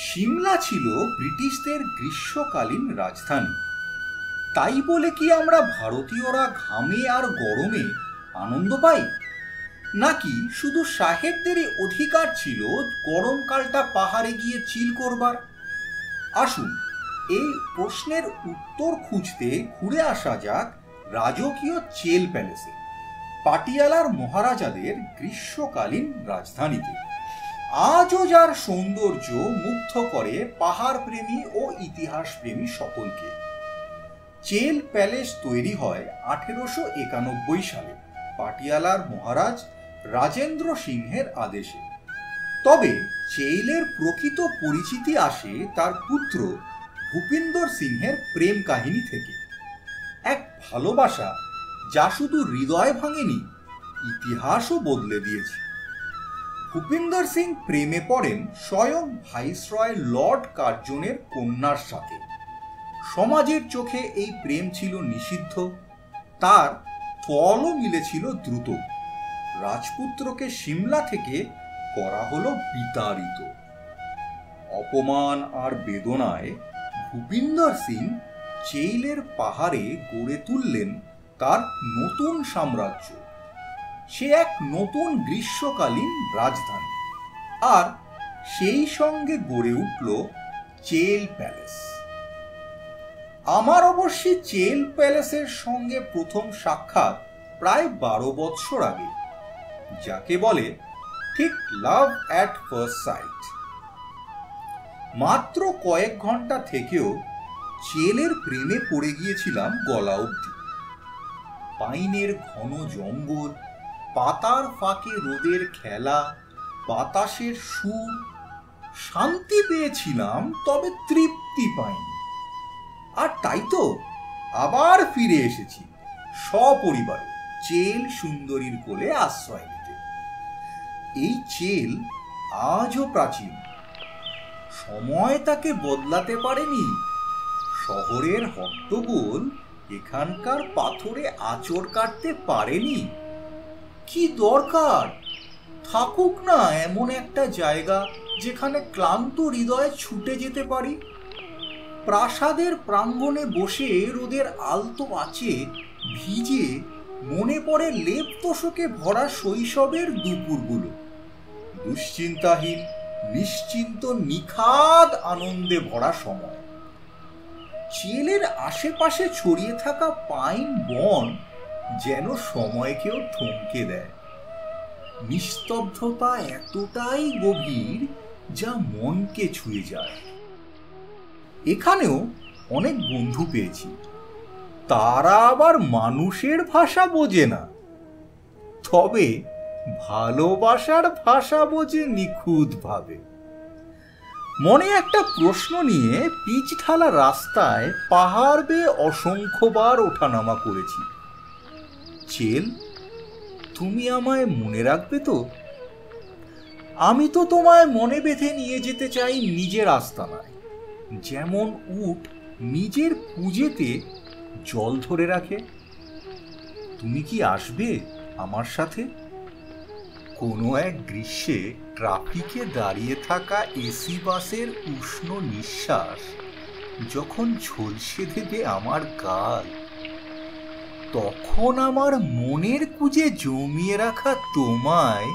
সিমলা ছিল ব্রিটিশদের গ্রীষ্মকালীন রাজধানী। তাই বলে কি আমরা ভারতীয়রা ঘামে আর গরমে আনন্দ পাই, নাকি শুধু সাহেবদেরই অধিকার ছিল গরমকালটা পাহাড়ে গিয়ে চিল করবার? আসুন এই প্রশ্নের উত্তর খুঁজতে ঘুরে আসা যাক রাজকীয় চেল প্যালেসে, পাটিয়ালার মহারাজাদের গ্রীষ্মকালীন রাজধানীতে। আজও যার সৌন্দর্য মুগ্ধ করে পাহাড় প্রেমী ও ইতিহাস প্রেমী সকলকে। চেল প্যালেস তৈরি হয় 1891 সালে পাটিয়ালার মহারাজ রাজেন্দ্র সিংহের আদেশে। তবে চেইলের প্রকৃত পরিচিতি আসে তার পুত্র ভূপিন্দর সিংহের প্রেম কাহিনী থেকে। এক ভালোবাসা যা শুধু হৃদয় ভাঙেনি, ইতিহাসও বদলে দিয়েছে। ভূপিন্দর সিং প্রেমে পড়েন স্বয়ং ভাইসরয় লর্ড কার্জনের কন্যার সাথে। সমাজের চোখে এই প্রেম ছিল নিষিদ্ধ, তার ফলও মিলেছিল দ্রুত। রাজপুত্রকে সিমলা থেকে করা হলো বিতাড়িত। অপমান আর বেদনায় ভূপিন্দর সিং চেইলের পাহাড়ে গড়ে তুললেন তার নতুন সাম্রাজ্য। সে এক নতুন গ্রীষ্মকালীন রাজধানী, আর সেই সঙ্গে গড়ে উঠল চেল প্যালেস। আমার অবশ্যই চেল প্যালেসের সঙ্গে প্রথম সাক্ষাৎ প্রায় 12 বৎসর আগে, যাকে বলে ঠিক লাভ অ্যাট ফার্স্ট সাইট। মাত্র কয়েক ঘন্টা থেকেও চেলের প্রেমে পড়ে গিয়েছিলাম গলা অবধি। পাইনের ঘন জঙ্গল, পাতার ফাঁকে রোদের খেলা, বাতাসের সুর, শান্তি পেয়েছিলাম, তবে তৃপ্তি পাইনি। আর তাই তো আবার ফিরে এসেছি সপরিবারে চেল সুন্দরীর কোলে আশ্রয় নিতে। এই চেল আজও প্রাচীন, সময় তাকে বদলাতে পারেনি। শহরের হট্টগোল এখানকার পাথরে আঁচড় কাটতে পারেনি। কি দরকার থাকুক না এমন একটা জায়গা যেখানে ক্লান্ত হৃদয়ে ছুটে যেতে পারি। প্রাসাদের প্রাঙ্গণে বসে রোদের আলতো আঁচে ভিজে মনে পড়ে লেপ তোষকে ভরা শৈশবের দুপুরগুলো, দুশ্চিন্তাহীন, নিশ্চিন্ত, নিখাদ আনন্দে ভরা সময়। চেলের আশেপাশে ছড়িয়ে থাকা পাইন বন যেন সময়কেও থমকে দেয়। নিস্তব্ধতা এতটাই গভীর যা মনকে ছুঁয়ে যায়। এখানেও অনেক বন্ধু পেয়েছি, তারা আবার মানুষের ভাষা বোঝে না, তবে ভালোবাসার ভাষা বোঝে নিখুঁতভাবে। মনে একটা প্রশ্ন নিয়ে পিচ ঢালা রাস্তায় পাহাড় বেয়ে অসংখ্যবার ওঠানামা করেছি। চেল, তুমি আমায় মনে রাখবে তো? আমি তো তোমায় মনে বেঁধে নিয়ে যেতে চাই নিজের আস্তানায়, যেমন উট নিজের কুঁজেতে জল ধরে রাখে। তুমি কি আসবে আমার সাথে? কোনো এক গ্রীষ্মে ট্রাফিকে দাঁড়িয়ে থাকা এসি বাসের উষ্ণ নিঃশ্বাস যখন ঝলসে দেবে আমার গাল, তখন আমার মনের কুঁজে জমিয়ে রাখা তোমায়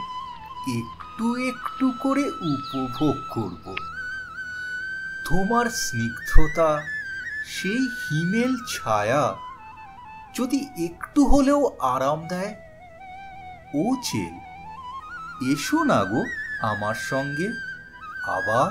একটু একটু করে উপভোগ করব। তোমার স্নিগ্ধতা, সেই হিমেল ছায়া যদি একটু হলেও আরাম দেয়। ও চেল, এসো না গো আমার সঙ্গে আবার।